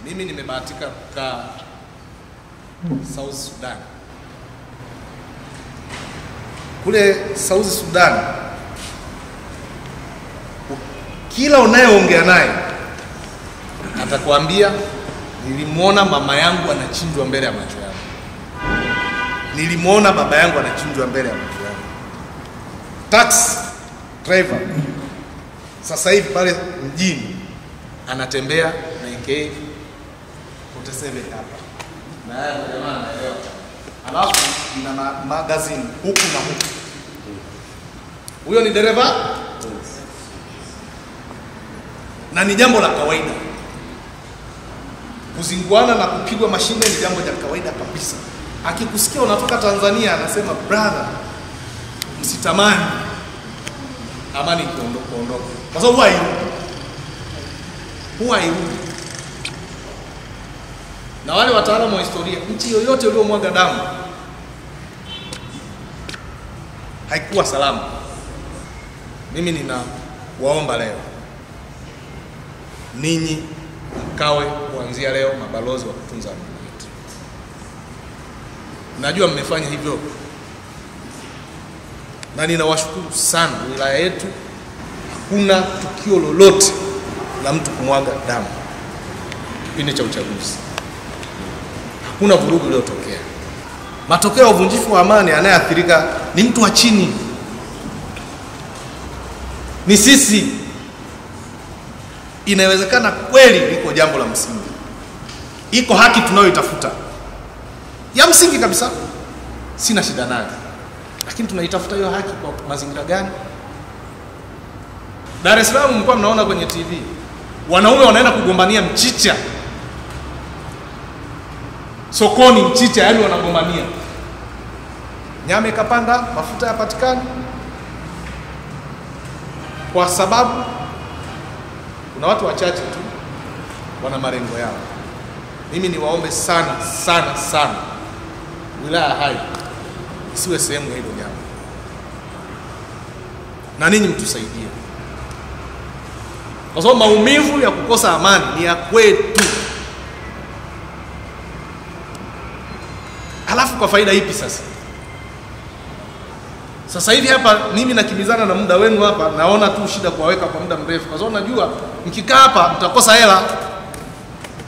Mimi nimebahatika kukaa South Sudan. Kule South Sudan, kila unayeongea naye atakwambia nilimuona mama yangu anachinjwa mbele ya macho yangu. Nilimuona baba yangu anachinjwa mbele ya macho yangu. Taxi driver sasa hivi pale mjini anatembea na AK 47 hapa. Na haya jamaa anaelewa. Alafu ina magazine huku na huku. Huyo ni dereva? Na ni jambo la kawaida. Kuzinguana na kupigwa mashine ni jambo la kawaida kabisa. Akikusikia unatoka Tanzania anasema brother, msitamani amani kuondoka. Kwa sababu huwa hairudi. Na wale wataalamu wa historia, nchi yoyote iliyomwaga damu haikuwa salama. Mimi ninawaomba leo, ninyi mkawe kuanzia leo mabalozi wa kutunza amani yetu. Najua mmefanya hivyo, na ninawashukuru sana. Wilaya yetu hakuna tukio lolote la mtu kumwaga damu kipindi cha uchaguzi. Hakuna vurugu iliyotokea. Matokeo ya uvunjifu wa amani anayeathirika ni mtu wa chini, ni sisi. Inawezekana kweli liko jambo la msingi, iko haki tunayoitafuta ya msingi kabisa, sina shida nayo, lakini tunaitafuta hiyo haki kwa mazingira gani? Dar es Salaam mlikuwa mnaona kwenye TV wanaume wanaenda kugombania mchicha sokoni, mchicha yani wanagombania. Nyama ikapanda, mafuta yapatikana, kwa sababu kuna watu wachache tu wana malengo yao. Mimi niwaombe sana sana sana, wilaya Hai isiwe sehemu ya hilo jambo, na ninyi mtusaidie, kwa sababu maumivu ya kukosa amani ni ya kwetu. Halafu kwa faida ipi sasa? Sasa hivi hapa mimi nakimbizana na muda wenu hapa, naona tu shida kuwaweka kwa muda mrefu, kwa sababu najua mkikaa hapa mtakosa hela.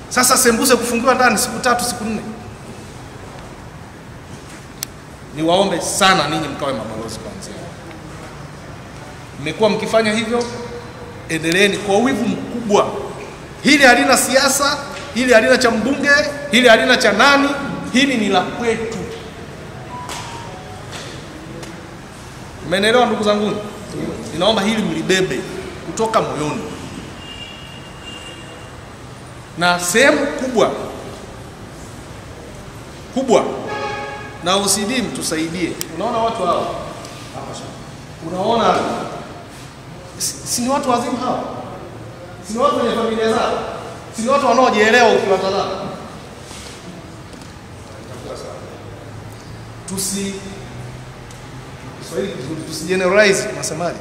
Sasa sembuse kufungiwa ndani siku 3 siku 4. Niwaombe sana ninyi mkawe mabalozi kwanza. Mmekuwa mkifanya hivyo, endeleeni kwa wivu mkubwa. Hili halina siasa, hili halina cha mbunge, hili halina cha nani, hili ni la kwetu. Mmenielewa ndugu zangu? Ninaomba hili mlibebe kutoka moyoni. Na sehemu kubwa na OCD mtusaidie. Unaona watu hao? Unaona si ni watu wazima hao? Si ni watu wenye familia zao? Si ni watu wanaojielewa ukiwatazama? Tusigeneralize, tunasemaje?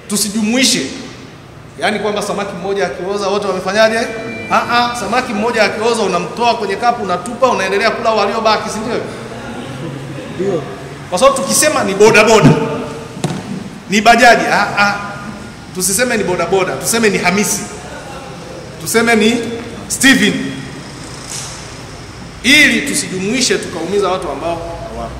Tusijumuishe. Yaani kwamba samaki mmoja akioza wote wamefanyaje? Samaki mmoja akioza unamtoa kwenye kapu, unatupa, unaendelea kula waliobaki, si ndio? Ndio. Kwa sababu tukisema ni bodaboda, ni bajaji, tusiseme ni bodaboda, tuseme ni Hamisi, tuseme ni Steven, ili tusijumuishe tukaumiza watu ambao hawapo.